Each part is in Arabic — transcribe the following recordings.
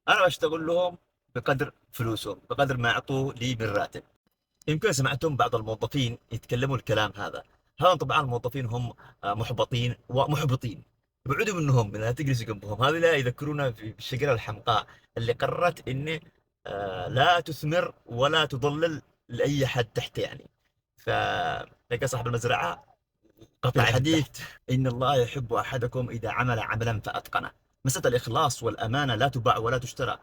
انا بشتغل لهم بقدر فلوسهم، بقدر ما يعطوا لي من راتب. يمكن سمعتم بعض الموظفين يتكلموا الكلام هذا. هذا طبعا الموظفين هم محبطين ومحبطين. ابعدوا منهم، لا تجلسوا جنبهم. هذه لا يذكرونا بالشجرة الحمقاء اللي قررت ان لا تثمر ولا تضلل لأي حد تحت يعني. فلقى صاحب المزرعة في قطع الحديث: الضحك. إن الله يحب أحدكم إذا عمل عملا فأتقنه. مسألة الإخلاص والأمانة لا تباع ولا تشترى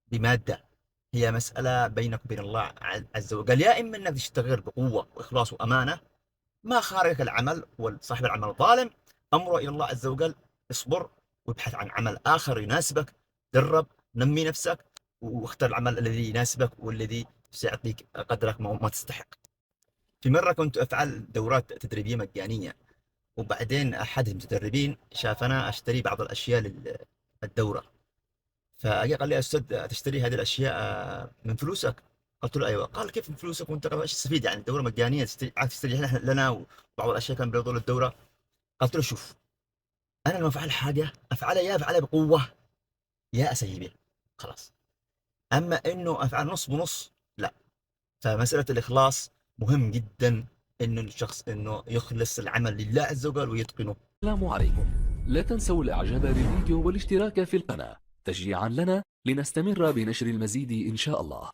بمادة. هي مسألة بينك وبين الله عز وجل. يا إما أنك تشتغل بقوة وإخلاص وأمانة، ما خارجك العمل وصاحب العمل ظالم، أمره إلى الله عز وجل. اصبر وابحث عن عمل آخر يناسبك. درب، نمي نفسك، واختر العمل الذي يناسبك والذي سيعطيك قدرك ما تستحق. في مرة كنت أفعل دورات تدريبية مجانية، وبعدين أحد المتدربين شافنا أشتري بعض الأشياء للدورة. فأجي قال لي: يا أستاذ، تشتري هذه الأشياء من فلوسك؟ قلت له: أيوه. قال: كيف من فلوسك وأنت ايش تستفيد يعني؟ الدورة مجانية، تشتري عاد تشتري لنا وبعض الأشياء كان بيرضوا للدورة. قلت له: شوف، أنا لما أفعل حاجة أفعلها يا أفعلها بقوة يا أسيبها، خلاص. أما إنه أفعل نص بنص، لا. فمسألة الإخلاص مهم جدا، إنه الشخص إنه يخلص العمل لله عز وجل ويتقنه. السلام عليكم. لا تنسوا الاعجاب بالفيديو والاشتراك في القناة تشجيعا لنا لنستمر بنشر المزيد إن شاء الله.